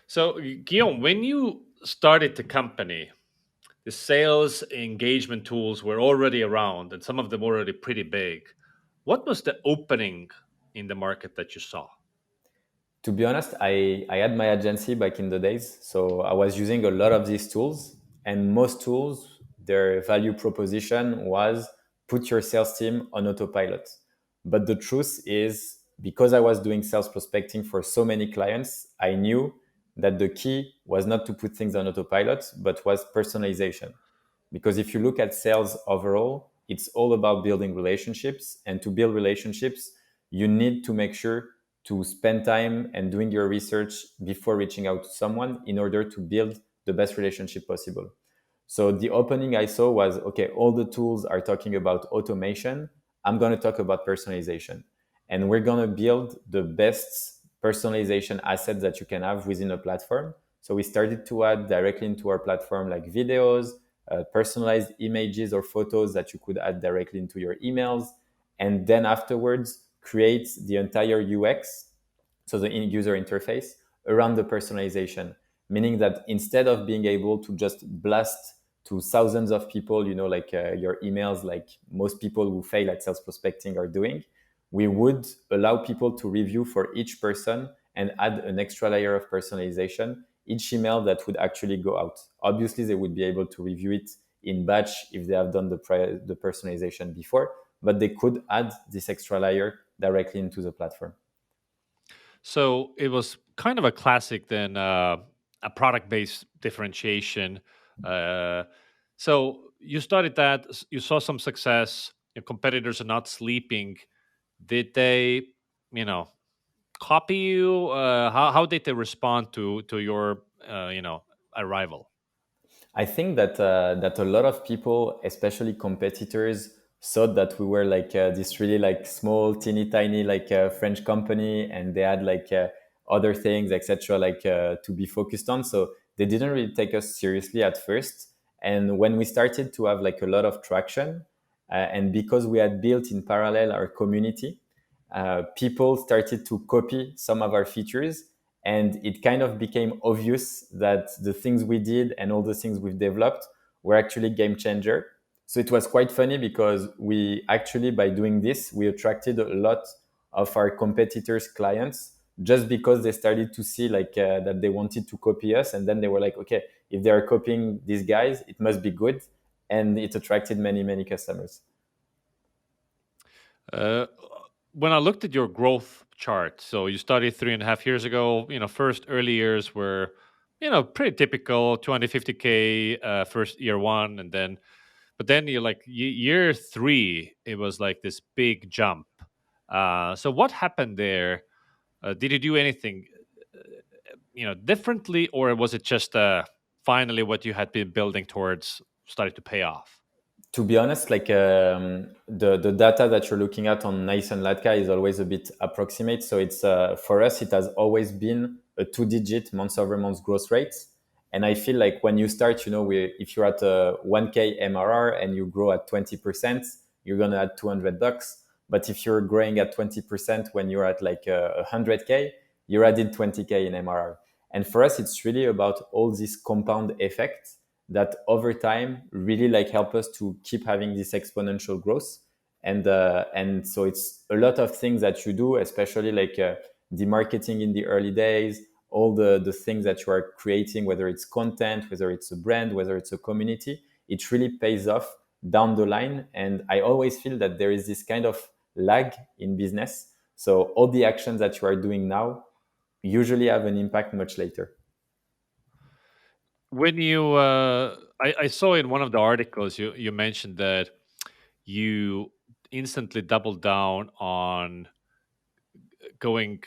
So, Guillaume, when you started the company, the sales engagement tools were already around and some of them already pretty big. What was the opening in the market that you saw? To be honest, I had my agency back in the days. So I was using a lot of these tools, and most tools, their value proposition was put your sales team on autopilot. But the truth is, because I was doing sales prospecting for so many clients, I knew that the key was not to put things on autopilot, but was personalization. Because if you look at sales overall, it's all about building relationships. And to build relationships, you need to make sure to spend time and doing your research before reaching out to someone in order to build the best relationship possible. So the opening I saw was okay, all the tools are talking about automation. I'm going to talk about personalization. And we're going to build the best personalization assets that you can have within a platform. So we started to add directly into our platform like videos, personalized images or photos that you could add directly into your emails. And then afterwards, create the entire UX, so the user interface, around the personalization. Meaning that instead of being able to just blast to thousands of people, like your emails, like most people who fail at sales prospecting are doing, we would allow people to review for each person and add an extra layer of personalization each email that would actually go out. Obviously, they would be able to review it in batch if they have done the personalization before, but they could add this extra layer directly into the platform. So it was kind of a classic then, a product based differentiation. Uh, so you started that, you saw some success, your competitors are not sleeping. Did they, you know, copy you? How did they respond to your, arrival? I think that a lot of people, especially competitors, thought that we were like this really like small, teeny tiny like French company, and they had like other things, etc., like to be focused on. So they didn't really take us seriously at first. And when we started to have like a lot of traction, and because we had built in parallel our community, people started to copy some of our features, and it kind of became obvious that the things we did and all the things we've developed were actually game changer. So it was quite funny because we actually, by doing this, we attracted a lot of our competitors clients just because they started to see like that they wanted to copy us, and then they were like, okay, if they are copying these guys, it must be good. And it attracted many customers. Uh, when I looked at your growth chart, so you started 3.5 years ago. First early years were, pretty typical, 250K first year one, and then, but then you like year three, it was like this big jump. So what happened there? Did you do anything, differently, or was it just finally what you had been building towards started to pay off? To be honest, like the data that you're looking at on Nice and Latka is always a bit approximate. So it's for us, it has always been a two-digit month-over-month growth rate. And I feel like when you start, if you're at a 1K MRR and you grow at 20%, you're gonna add $200. But if you're growing at 20% when you're at like 100K, you're adding 20K in MRR. And for us, it's really about all this compound effect that over time really like help us to keep having this exponential growth. And so it's a lot of things that you do, especially like the marketing in the early days, all the things that you are creating, whether it's content, whether it's a brand, whether it's a community, it really pays off down the line. And I always feel that there is this kind of lag in business. So all the actions that you are doing now usually have an impact much later. When you, I saw in one of the articles you mentioned that you instantly doubled down on going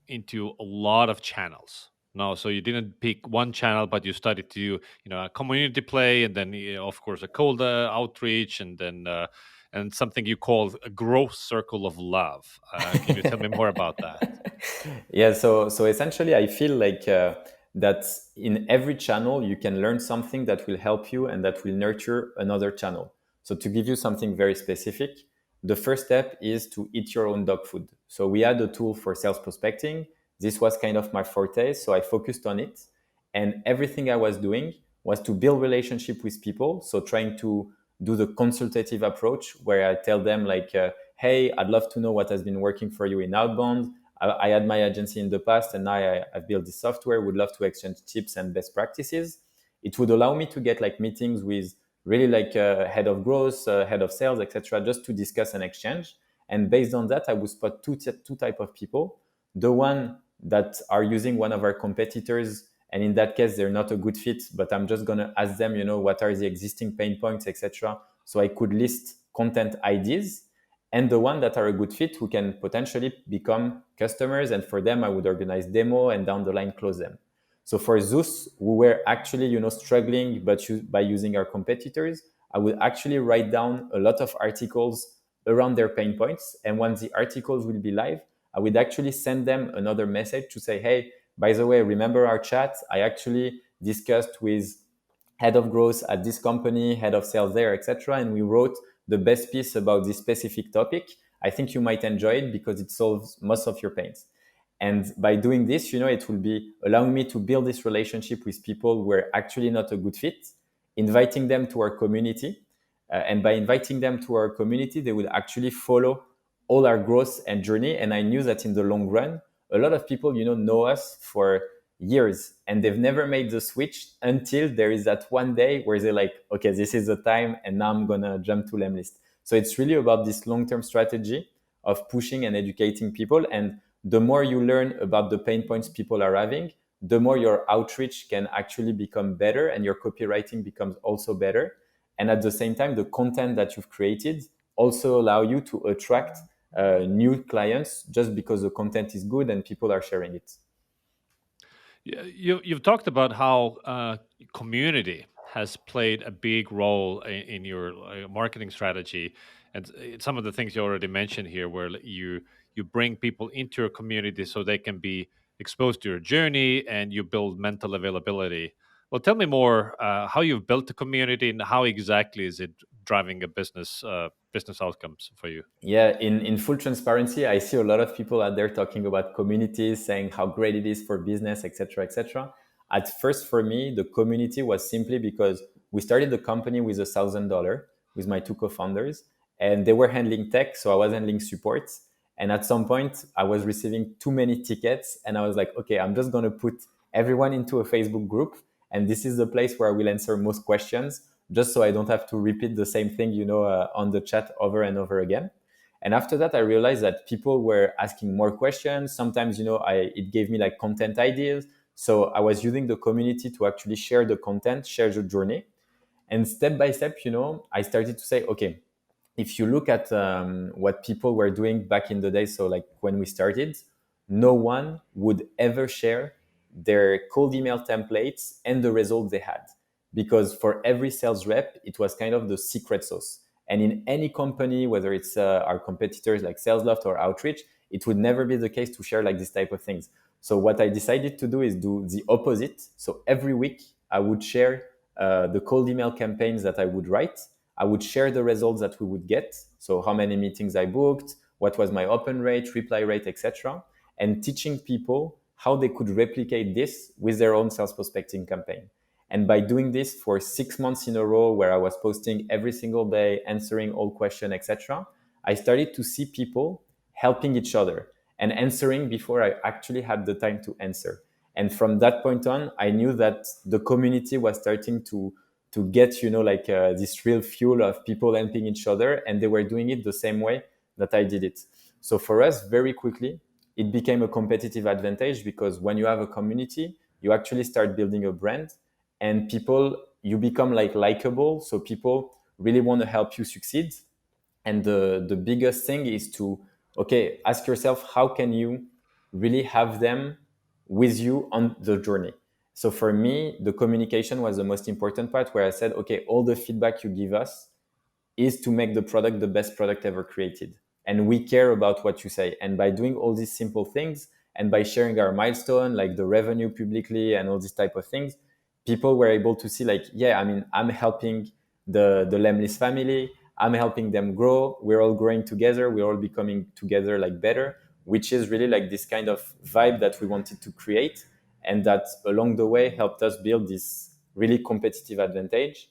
into a lot of channels. No, so you didn't pick one channel, but you started to, a community play, and then of course a cold outreach, and then and something you call a growth circle of love. Can you tell me more about that? Yeah, so essentially I feel like that in every channel you can learn something that will help you and that will nurture another channel. So to give you something very specific, the first step is to eat your own dog food. So we had a tool for sales prospecting This was kind of my forte, so I focused on it. And everything I was doing was to build relationship with people. So trying to do the consultative approach where I tell them like, hey, I'd love to know what has been working for you in outbound. I had my agency in the past and now I've built this software, would love to exchange tips and best practices. It would allow me to get like meetings with really like head of growth, head of sales, etc., just to discuss and exchange. And based on that, I would spot two type of people. The one that are using one of our competitors, and in that case, they're not a good fit, but I'm just gonna ask them, what are the existing pain points, etc. So I could list content ideas, and the one that are a good fit who can potentially become customers. And for them, I would organize demo and down the line close them. So for Zeus, who were actually, struggling, but by using our competitors, I would actually write down a lot of articles around their pain points. And once the articles will be live, I would actually send them another message to say, hey, by the way, remember our chat? I actually discussed with head of growth at this company, head of sales there, etc. And we wrote the best piece about this specific topic. I think you might enjoy it because it solves most of your pains. And by doing this, it will be allowing me to build this relationship with people who are actually not a good fit, inviting them to our community. And by inviting them to our community, they would actually follow all our growth and journey. And I knew that in the long run, a lot of people, know us for years and they've never made the switch until there is that one day where they're like, okay, this is the time and now I'm going to jump to Lemlist. So it's really about this long-term strategy of pushing and educating people. And the more you learn about the pain points people are having, the more your outreach can actually become better and your copywriting becomes also better. And at the same time, the content that you've created also allow you to attract new clients just because the content is good and people are sharing it. Yeah, you've talked about how community has played a big role in your marketing strategy, and some of the things you already mentioned here, where you bring people into your community so they can be exposed to your journey, and you build mental availability. Well, tell me more how you've built the community and how exactly is it driving a business outcomes for you. Yeah, in full transparency, I see a lot of people out there talking about communities, saying how great it is for business, etc., etc. At first, for me, the community was simply because we started the company with $1,000 with my two co-founders, and they were handling tech, so I was handling support. And at some point, I was receiving too many tickets, and I was like, okay, I'm just going to put everyone into a Facebook group, and this is the place where I will answer most questions, just so I don't have to repeat the same thing, on the chat over and over again. And after that, I realized that people were asking more questions. Sometimes, it gave me like content ideas. So I was using the community to actually share the content, share the journey. And step by step, I started to say, okay, if you look at what people were doing back in the day, so like when we started, no one would ever share their cold email templates and the results they had. Because for every sales rep, it was kind of the secret sauce. And in any company, whether it's our competitors like SalesLoft or Outreach, it would never be the case to share like this type of things. So what I decided to do is do the opposite. So every week I would share the cold email campaigns that I would write. I would share the results that we would get. So how many meetings I booked, what was my open rate, reply rate, etc. And teaching people how they could replicate this with their own sales prospecting campaign. And by doing this for 6 months in a row, where I was posting every single day, answering all questions, etc., I started to see people helping each other and answering before I actually had the time to answer. And from that point on, I knew that the community was starting to get, like this real fuel of people helping each other, and they were doing it the same way that I did it. So for us, very quickly, it became a competitive advantage because when you have a community, you actually start building a brand, and people, you become like likable. So people really want to help you succeed. And the biggest thing is to, okay, ask yourself, how can you really have them with you on the journey? So for me, the communication was the most important part, where I said, okay, all the feedback you give us is to make the product the best product ever created. And we care about what you say. And by doing all these simple things and by sharing our milestone, like the revenue publicly and all these type of things, people were able to see like, yeah, I mean, I'm helping the Lemlist family. I'm helping them grow. We're all growing together. We're all becoming together like better. which is really like this kind of vibe that we wanted to create, and that along the way helped us build this really competitive advantage,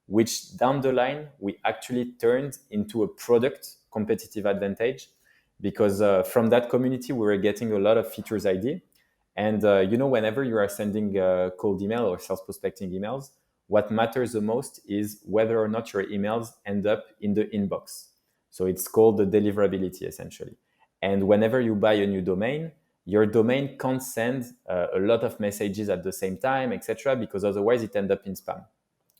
which down the line we actually turned into a product competitive advantage, because from that community we were getting a lot of features ID. And whenever you are sending cold email or self prospecting emails, what matters the most is whether or not your emails end up in the inbox. So it's called the deliverability essentially. And whenever you buy a new domain, your domain can't send a lot of messages at the same time, etc., because otherwise it ends up in spam.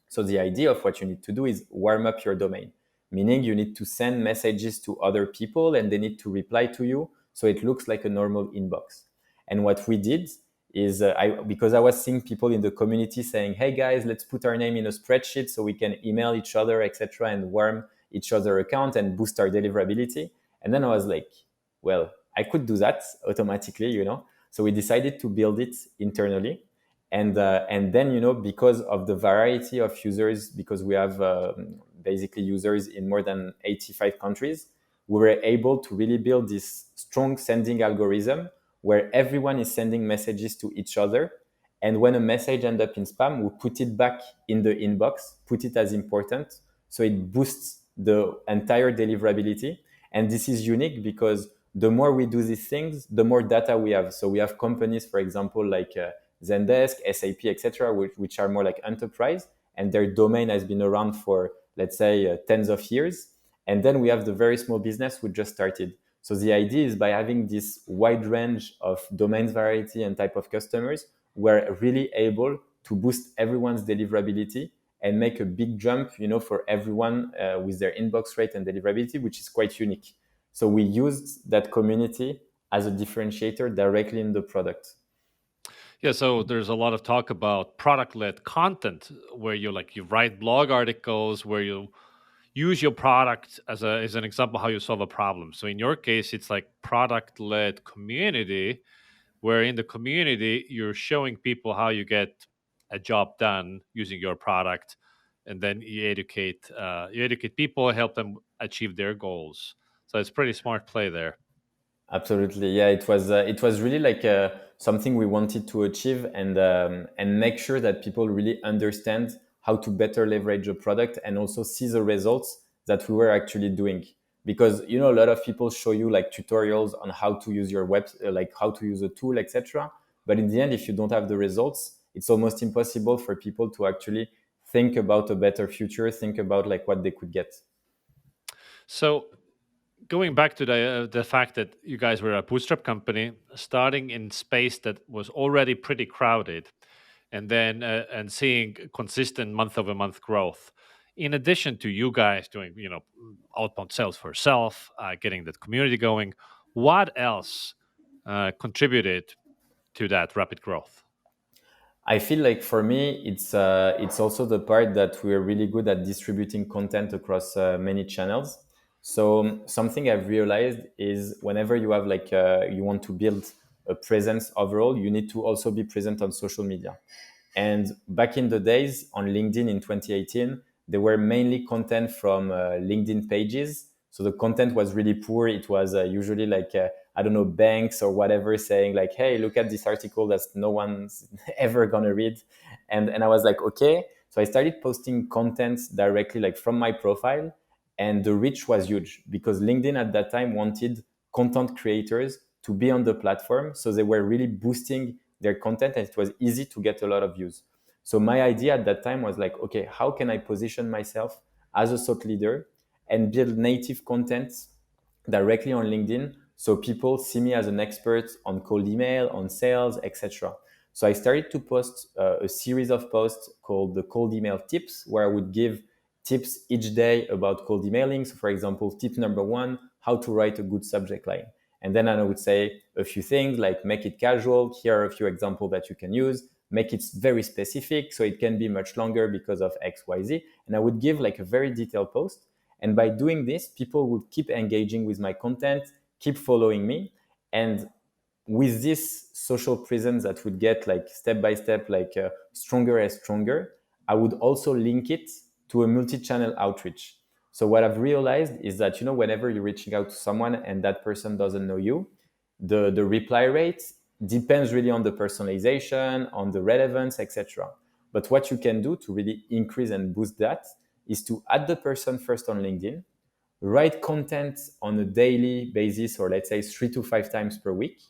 So the idea of what you need to do is warm up your domain, meaning you need to send messages to other people and they need to reply to you so it looks like a normal inbox. And what we did is because I was seeing people in the community saying, "Hey guys, let's put our name in a spreadsheet so we can email each other, etc., and warm each other account and boost our deliverability." And then I was like, "Well, I could do that automatically." So we decided to build it internally, and then because of the variety of users, because we have basically users in more than 85 countries, we were able to really build this strong sending algorithm where everyone is sending messages to each other, and when a message ends up in spam, we put it back in the inbox, put it as important, so it boosts the entire deliverability. And this is unique because the more we do these things, the more data we have. So we have companies, for example, like Zendesk, SAP, etc., which are more like enterprise, and their domain has been around for, let's say, tens of years. And then we have the very small business who just started. So the idea is by having this wide range of domains variety and type of customers, we're really able to boost everyone's deliverability and make a big jump, for everyone with their inbox rate and deliverability, which is quite unique. So we used that community as a differentiator directly in the product. Yeah, so there's a lot of talk about product-led content where you write blog articles where you use your product as an example how you solve a problem. So in your case, it's like product-led community, where in the community you're showing people how you get a job done using your product, and then you educate people, help them achieve their goals. So it's pretty smart play there. Absolutely, yeah. It was really like something we wanted to achieve, and make sure that people really understand how to better leverage a product and also see the results that we were actually doing. Because a lot of people show you like tutorials on how to use your web, like how to use a tool, etc. But in the end, if you don't have the results, it's almost impossible for people to actually think about a better future, think about like what they could get. So going back to the fact that you guys were a bootstrap company starting in space that was already pretty crowded, and then and seeing consistent month over month growth, in addition to you guys doing outbound sales for yourself, getting that community going, what else contributed to that rapid growth? I feel like for me, it's also the part that we're really good at distributing content across many channels. So something I've realized is whenever you have like you want to build a presence overall, you need to also be present on social media. And back in the days on LinkedIn in 2018, there were mainly content from LinkedIn pages. So the content was really poor. It was usually like, I don't know, banks or whatever saying like, "Hey, look at this article that no one's ever going to read." And I was like, okay. So I started posting content directly like from my profile, and the reach was huge because LinkedIn at that time wanted content creators to be on the platform. So they were really boosting their content and it was easy to get a lot of views. So my idea at that time was like, okay, how can I position myself as a thought leader and build native content directly on LinkedIn so people see me as an expert on cold email, on sales, etc. So I started to post a series of posts called the cold email tips, where I would give tips each day about cold emailing. So for example, tip number one, how to write a good subject line. And then I would say a few things like make it casual. Here are a few examples that you can use. Make it very specific so it can be much longer because of X, Y, Z. And I would give like a very detailed post. And by doing this, people would keep engaging with my content, keep following me. And with this social presence that would get like step by step, like stronger and stronger, I would also link it to a multi-channel outreach. So what I've realized is that, whenever you're reaching out to someone and that person doesn't know you, The reply rate depends really on the personalization, on the relevance, etc. But what you can do to really increase and boost that is to add the person first on LinkedIn, write content on a daily basis, or let's say 3 to 5 times per week.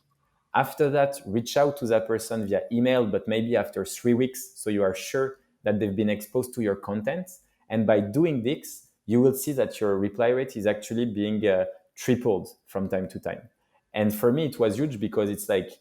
After that, reach out to that person via email, but maybe after 3 weeks, so you are sure that they've been exposed to your content. And by doing this, you will see that your reply rate is actually being tripled from time to time. And for me, it was huge because it's like,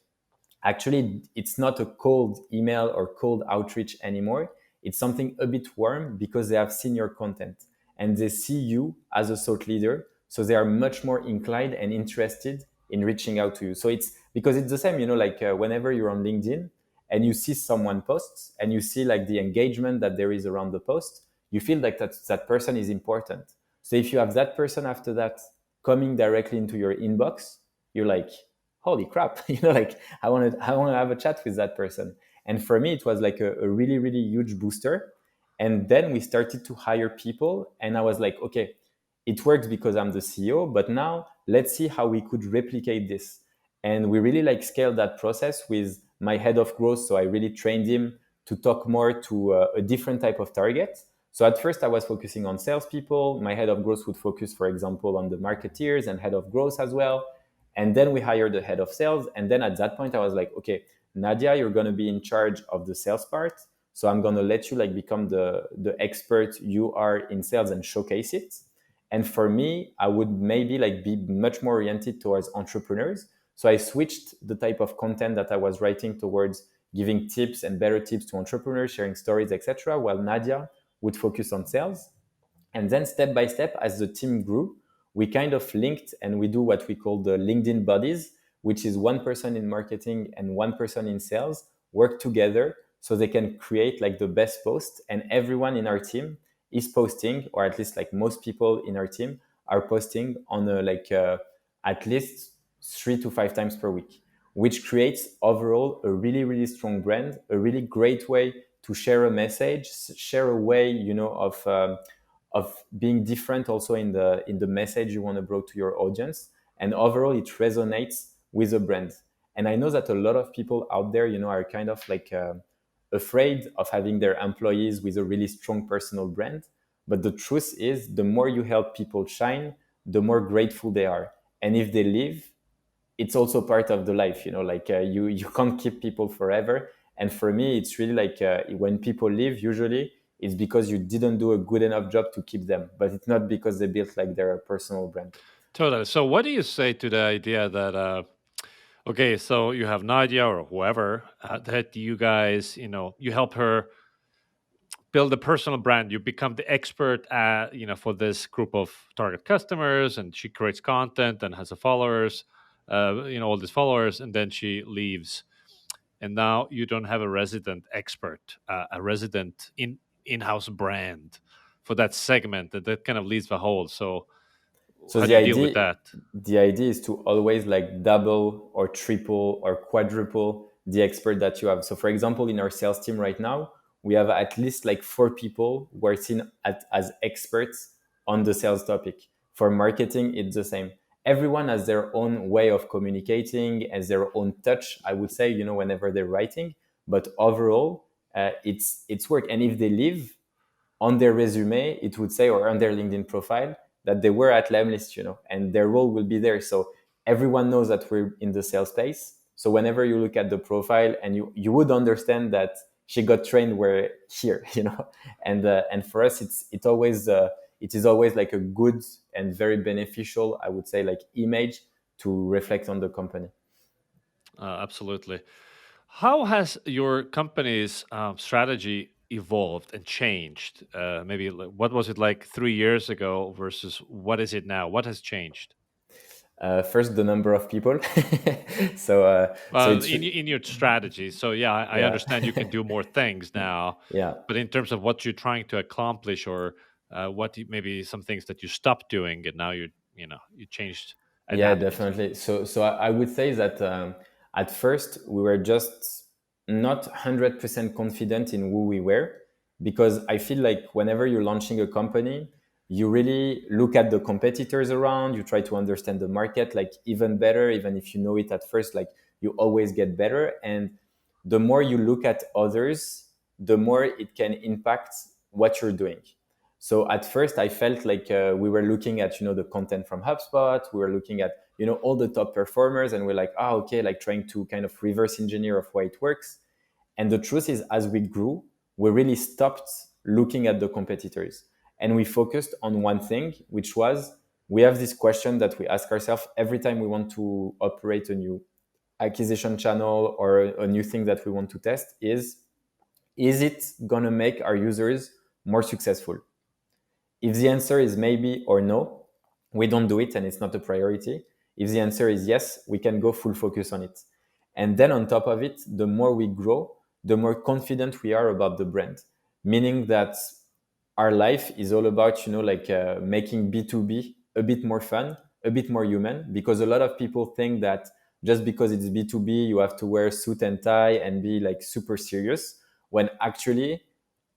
actually, it's not a cold email or cold outreach anymore. It's something a bit warm because they have seen your content and they see you as a thought leader. So they are much more inclined and interested in reaching out to you. So it's because it's the same, like whenever you're on LinkedIn and you see someone posts and you see like the engagement that there is around the post, you feel like that person is important. So if you have that person after that coming directly into your inbox, you're like, holy crap, like I want to have a chat with that person. And for me, it was like a really, really huge booster. And then we started to hire people, and I was like, okay, it works because I'm the CEO, but now let's see how we could replicate this. And we really like scaled that process with my head of growth. So I really trained him to talk more to a different type of target. So at first I was focusing on salespeople. My head of growth would focus, for example, on the marketeers and head of growth as well. And then we hired the head of sales. And then at that point, I was like, okay, Nadia, you're going to be in charge of the sales part. So I'm going to let you like become the expert you are in sales and showcase it. And for me, I would maybe like be much more oriented towards entrepreneurs. So I switched the type of content that I was writing towards giving tips and better tips to entrepreneurs, sharing stories, etc. While Nadia would focus on sales. And then step by step, as the team grew, we kind of linked and we do what we call the LinkedIn buddies, which is one person in marketing and one person in sales work together so they can create like the best post. And everyone in our team is posting, or at least like most people in our team are posting on at least 3 to 5 times per week, which creates overall a really, really strong brand, a really great way to share a message, share a way, of being different also in the message you want to bring to your audience, and overall it resonates with the brand. And I know that a lot of people out there, are kind of like afraid of having their employees with a really strong personal brand. But the truth is, the more you help people shine, the more grateful they are. And if they leave, it's also part of the life, like you can't keep people forever. And for me, it's really like when people leave, usually it's because you didn't do a good enough job to keep them, but it's not because they built like their personal brand. Totally. So, what do you say to the idea that, okay, so you have Nadia or whoever that you guys, you help her build a personal brand. You become the expert, for this group of target customers, and she creates content and has a followers, all these followers, and then she leaves, and now you don't have a resident expert, a resident in-house brand for that segment, that kind of leaves the hole. So, So how do the you deal with idea that? the idea is to always like double or triple or quadruple the expert that you have. So for example, in our sales team right now, we have at least like 4 people working as experts on the sales topic. For marketing, it's the same. Everyone has their own way of communicating, has their own touch, I would say, whenever they're writing. But overall, it's work. And if they leave, on their resume, it would say, or on their LinkedIn profile, that they were at Lemlist, and their role will be there. So everyone knows that we're in the sales space. So whenever you look at the profile, and you would understand that she got trained where here, and for us, it is always like a good and very beneficial, I would say, like image to reflect on the company. Absolutely. How has your company's strategy evolved and changed? Maybe what was it like 3 years ago versus what is it now? What has changed? First, the number of people. So Well, it's in your strategy. So yeah, I yeah, understand you can do more things now, yeah. but in terms of what you're trying to accomplish, or maybe some things that you stopped doing, and now you changed, Yeah, adapted. definitely. So I would say that at first we were just not 100% confident in who we were, because I feel like whenever you're launching a company, You really look at the competitors around, you try to understand the market like even better, even if you know it at first, like you always get better. And the more you look at others, the more it can impact what you're doing. So at first I felt like we were looking at, the content from HubSpot, we were looking at, all the top performers, and we're like, okay, like trying to kind of reverse engineer of why it works. And the truth is, as we grew, we really stopped looking at the competitors and we focused on one thing, which was we have this question that we ask ourselves every time we want to operate a new acquisition channel or a new thing that we want to test is it going to make our users more successful? If the answer is maybe or no, we don't do it and it's not a priority. If the answer is yes, we can go full focus on it. And then on top of it, the more we grow, the more confident we are about the brand, meaning that our life is all about, making B2B a bit more fun, a bit more human, because a lot of people think that just because it's B2B, you have to wear suit and tie and be like super serious, when actually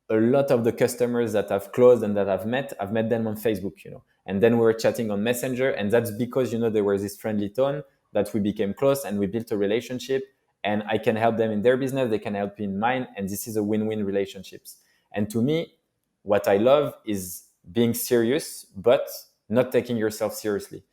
a lot of the customers that I've closed and that I've met them on Facebook, and then we were chatting on Messenger. And that's because, there was this friendly tone that we became close and we built a relationship, and I can help them in their business. They can help me in mine. And this is a win-win relationships. And to me, what I love is being serious, but not taking yourself seriously.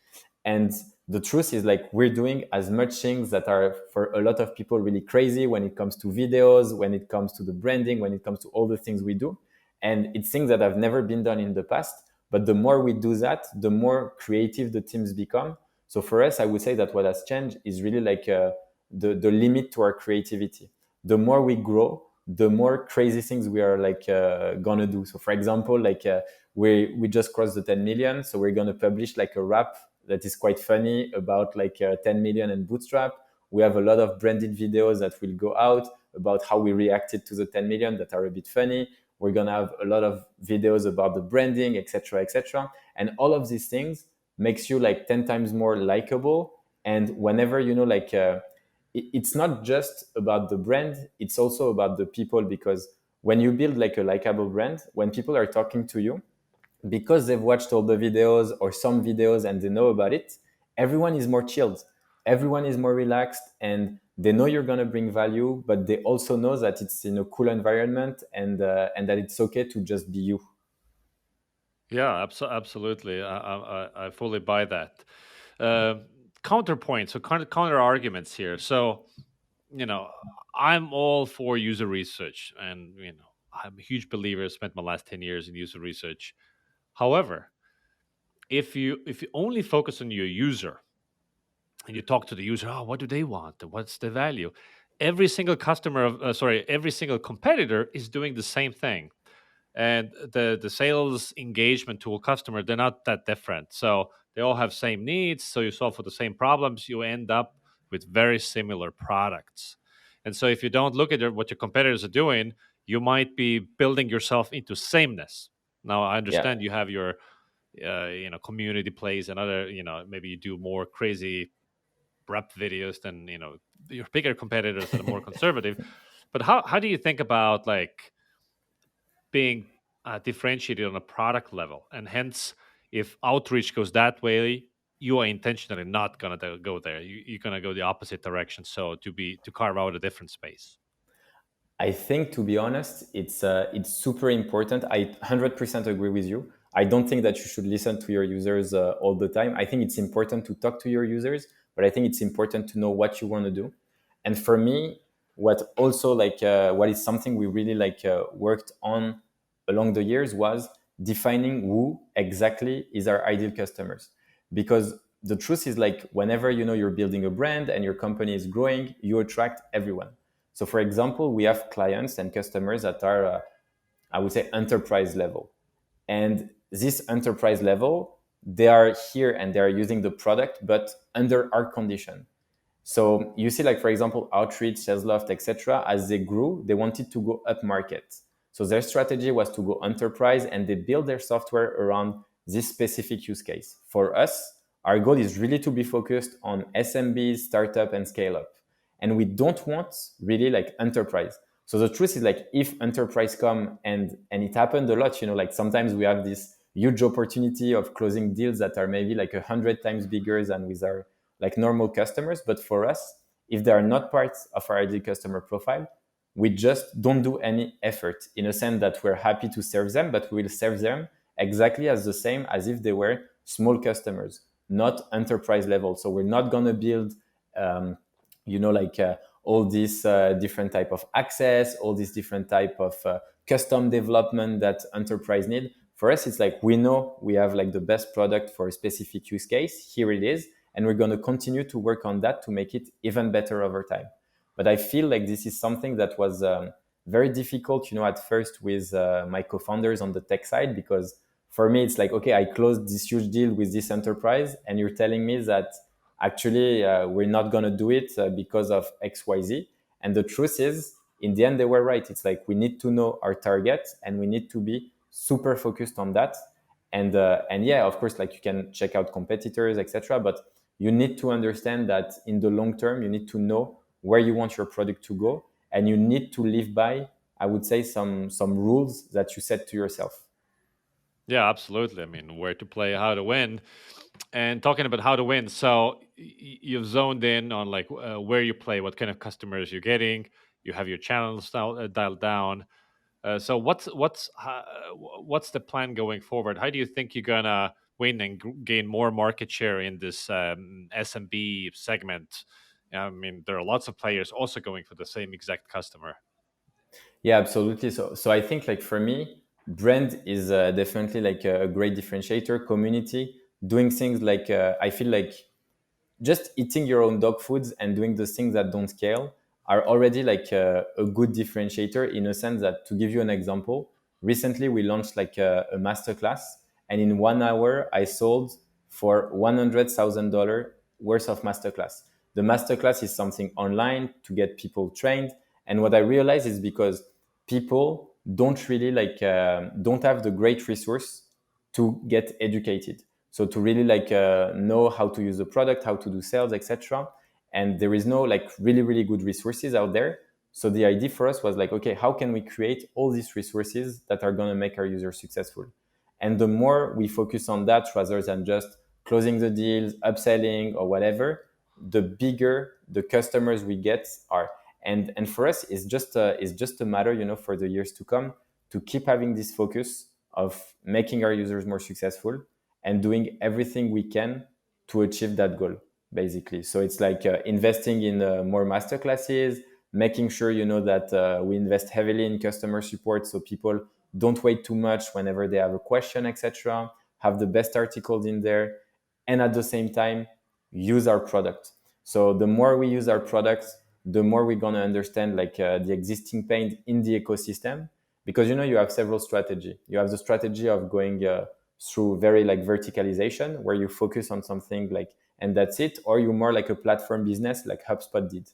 And the truth is, like, we're doing as much things that are for a lot of people really crazy when it comes to videos, when it comes to the branding, when it comes to all the things we do. And it's things that have never been done in the past. But the more we do that, the more creative the teams become. So for us, I would say that what has changed is really like the limit to our creativity. The more we grow, the more crazy things we are like gonna do. So for example, like we just crossed the 10 million, so we're gonna publish like a rap that is quite funny about like 10 million and Bootstrap. We have a lot of branded videos that will go out about how we reacted to the 10 million that are a bit funny. We're gonna have a lot of videos about the branding, etc., etc. And all of these things makes you like 10 times more likable. And whenever it's not just about the brand, it's also about the people, because when you build like a likable brand, when people are talking to you, because they've watched all the videos or some videos and they know about it, everyone is more chilled, everyone is more relaxed, and they know you're going to bring value, but they also know that it's in a cool environment, and that it's okay to just be you. Yeah, absolutely. I fully buy that. Uh, Counterpoint, so counter arguments here. So, you know, I'm all for user research, and I'm a huge believer. Spent my last 10 years in user research. However, if you only focus on your user and you talk to the user, oh, what do they want? What's the value? Every single customer of every single competitor is doing the same thing, and the sales engagement tool customer, they're not that different, so they all have same needs, so you solve for the same problems, you end up with very similar products. And so if you don't look at what your competitors are doing, you might be building yourself into sameness. Now I Yeah. understand you have your community plays and other, maybe you do more crazy rap videos than your bigger competitors that are more conservative. But how do you think about like being differentiated on a product level, and hence if outreach goes that way, you are intentionally not going to go there. You're going to go the opposite direction, so to carve out a different space. I think, to be honest, it's super important. I 100% agree with you. I don't think that you should listen to your users all the time. I think it's important to talk to your users, but I think it's important to know what you want to do. And for me, what is something we really worked on along the years was defining who exactly is our ideal customers. Because the truth is, like, whenever you're building a brand and your company is growing, you attract everyone. So, for example, we have clients and customers that are, I would say, enterprise level. And this enterprise level, they are here and they are using the product, but under our condition. So you see, like, for example, Outreach, SalesLoft, etc. As they grew, they wanted to go up market. So their strategy was to go enterprise, and they build their software around this specific use case. For us, our goal is really to be focused on SMBs, startup, and scale up. And we don't want really like enterprise. So the truth is, like, if enterprise come, and it happened a lot, like sometimes we have this huge opportunity of closing deals that are maybe like 100 times bigger than with our like normal customers. But for us, if they are not parts of our ideal customer profile, we just don't do any effort, in a sense that we're happy to serve them, but we will serve them exactly as the same as if they were small customers, not enterprise level. So we're not going to build um, like all these different type of access, all these different type of custom development that enterprise need. For us, it's like we know we have like the best product for a specific use case. Here it is, and we're going to continue to work on that to make it even better over time. But I feel like this is something that was very difficult, at first with my co-founders on the tech side, because for me, it's like, okay, I closed this huge deal with this enterprise, and you're telling me that actually we're not going to do it because of XYZ. And the truth is, in the end, they were right. It's like we need to know our target and we need to be super focused on that. And yeah, of course, like you can check out competitors, etc. But you need to understand that in the long term, you need to know where you want your product to go, and you need to live by, I would say, some rules that you set to yourself. Yeah, absolutely. I mean, where to play, how to win. And talking about how to win, so you've zoned in on like where you play, what kind of customers you're getting. You have your channels dialed down. So what's the plan going forward? How do you think you're gonna win and gain more market share in this SMB segment? I mean, there are lots of players also going for the same exact customer. Yeah, absolutely. So I think like for me, brand is definitely like a great differentiator. Community, doing things like I feel like just eating your own dog foods and doing the things that don't scale are already like a good differentiator, in a sense that, to give you an example, recently we launched like a masterclass, and in 1 hour I sold for $100,000 worth of masterclass. The masterclass is something online to get people trained, and what I realized is because people don't really like don't have the great resource to get educated, so to really like know how to use the product, how to do sales, etc. And there is no like really good resources out there. So the idea for us was like, okay, how can we create all these resources that are going to make our users successful? And the more we focus on that rather than just closing the deals, upselling or whatever, the bigger the customers we get are. And for us, it's just a matter, for the years to come, to keep having this focus of making our users more successful and doing everything we can to achieve that goal, basically. So it's like investing in more masterclasses, making sure that we invest heavily in customer support, so people don't wait too much whenever they have a question, etc. Have the best articles in there, and at the same time use our product. So the more we use our products, the more we're going to understand like the existing pain in the ecosystem, because you have several strategy. You have the strategy of going through very like verticalization, where you focus on something like and that's it, or you're more like a platform business like HubSpot did.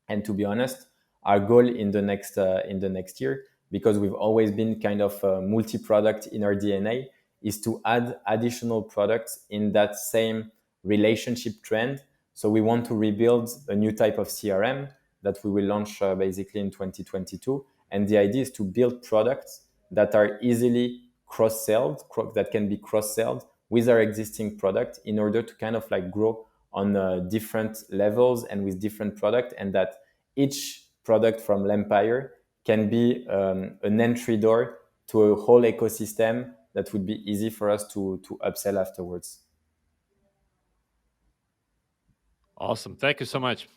And to be honest, our goal in the next year, because we've always been kind of multi-product in our DNA, is to add additional products in that same relationship trend. So we want to rebuild a new type of CRM that we will launch basically in 2022. And the idea is to build products that are easily cross-sold, that can be cross-sold with our existing product, in order to kind of like grow on different levels and with different product, and that each product from Lempire can be an entry door to a whole ecosystem that would be easy for us to upsell afterwards. Awesome. Thank you so much.